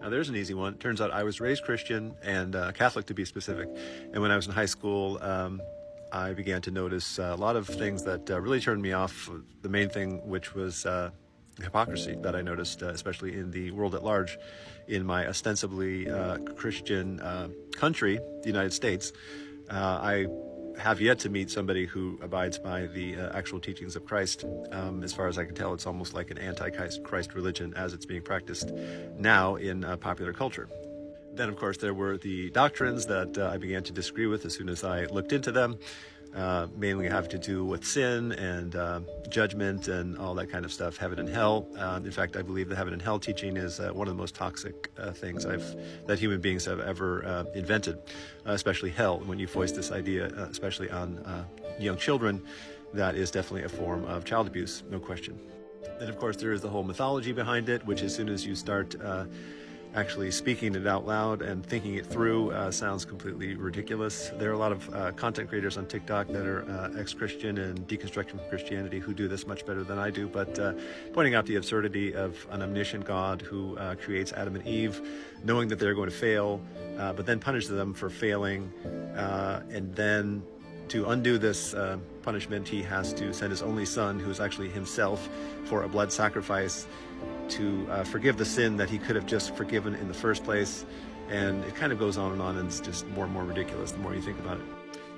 Now there's an easy one. Turns out I was raised Christian and Catholic to be specific. And when I was in high school, I began to notice a lot of things that really turned me off. The main thing, which was the hypocrisy that I noticed, especially in the world at large, in my ostensibly Christian country, the United States. I have yet to meet somebody who abides by the actual teachings of Christ. As far as I can tell, it's almost like an anti-Christ religion as it's being practiced now in popular culture. Then, of course, there were the doctrines that I began to disagree with as soon as I looked into them, mainly having to do with sin and judgment and all that kind of stuff, heaven and hell. In fact, I believe the heaven and hell teaching is one of the most toxic things that human beings have ever invented, especially hell. When you voice this idea, especially on young children, that is definitely a form of child abuse, no question. Then, of course, there is the whole mythology behind it, which as soon as you start actually speaking it out loud and thinking it through sounds completely ridiculous. There are a lot of content creators on TikTok that are ex-Christian and deconstructing from Christianity who do this much better than I do, but pointing out the absurdity of an omniscient God who creates Adam and Eve, knowing that they're going to fail, but then punishes them for failing, and then to undo this punishment, he has to send his only son, who is actually himself, for a blood sacrifice to forgive the sin that he could have just forgiven in the first place. And it kind of goes on, and it's just more and more ridiculous the more you think about it.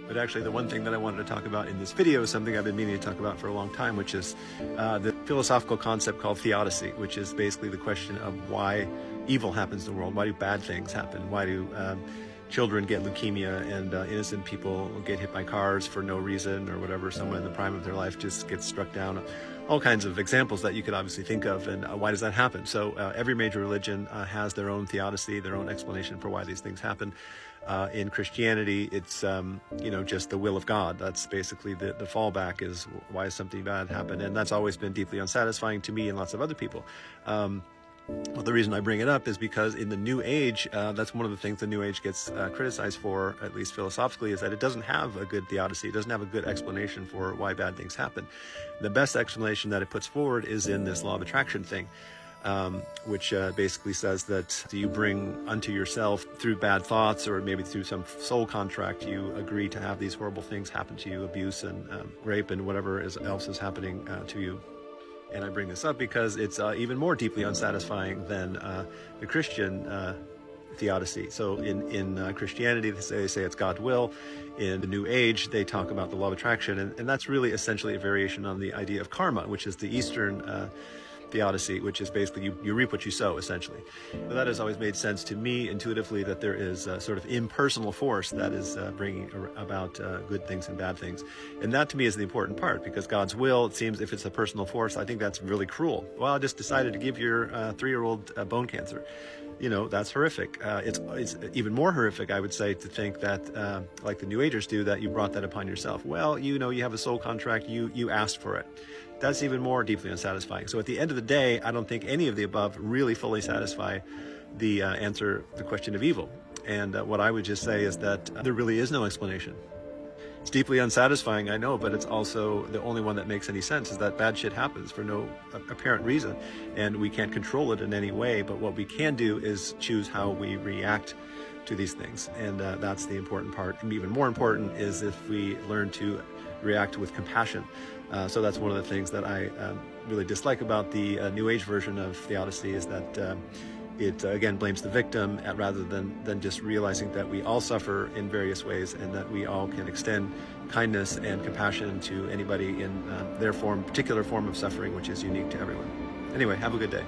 But actually, the one thing that I wanted to talk about in this video is something I've been meaning to talk about for a long time, which is the philosophical concept called Theodicy, which is basically the question of why evil happens in the world. Why do bad things happen? Why do children get leukemia and innocent people get hit by cars for no reason or whatever? Someone in the prime of their life just gets struck down. All kinds of examples that you could obviously think of, and why does that happen? So every major religion has their own theodicy, their own explanation for why these things happen. In Christianity, it's just the will of God. That's basically the fallback, is why does something bad happen? And that's always been deeply unsatisfying to me and lots of other people. Well, the reason I bring it up is because in the New Age, that's one of the things the New Age gets criticized for, at least philosophically, is that it doesn't have a good theodicy. It doesn't have a good explanation for why bad things happen. The best explanation that it puts forward is in this law of attraction thing, which basically says that you bring unto yourself through bad thoughts, or maybe through some soul contract, you agree to have these horrible things happen to you, abuse and rape and whatever else is happening to you. And I bring this up because it's even more deeply unsatisfying than the Christian theodicy. So in Christianity, they say it's God's will. In the New Age, they talk about the law of attraction. And that's really essentially a variation on the idea of karma, which is the Eastern theodicy, which is basically you reap what you sow, essentially. But that has always made sense to me intuitively, that there is a sort of impersonal force that is bringing about good things and bad things. And that to me is the important part, because God's will, it seems, if it's a personal force, I think that's really cruel. Well, I just decided to give your 3-year-old bone cancer. That's horrific. It's even more horrific, I would say, to think that, like the New Agers do, that you brought that upon yourself. Well, you have a soul contract, you asked for it. That's even more deeply unsatisfying. So at the end of the day, I don't think any of the above really fully satisfy the the question of evil. And what I would just say is that there really is no explanation. It's deeply unsatisfying, I know, but it's also the only one that makes any sense, is that bad shit happens for no apparent reason, and we can't control it in any way. But what we can do is choose how we react to these things, and that's the important part. And even more important is if we learn to react with compassion. So that's one of the things that I really dislike about the New Age version of theodicy, is that it again blames the victim rather than just realizing that we all suffer in various ways, and that we all can extend kindness and compassion to anybody in their particular form of suffering, which is unique to everyone. Anyway, have a good day.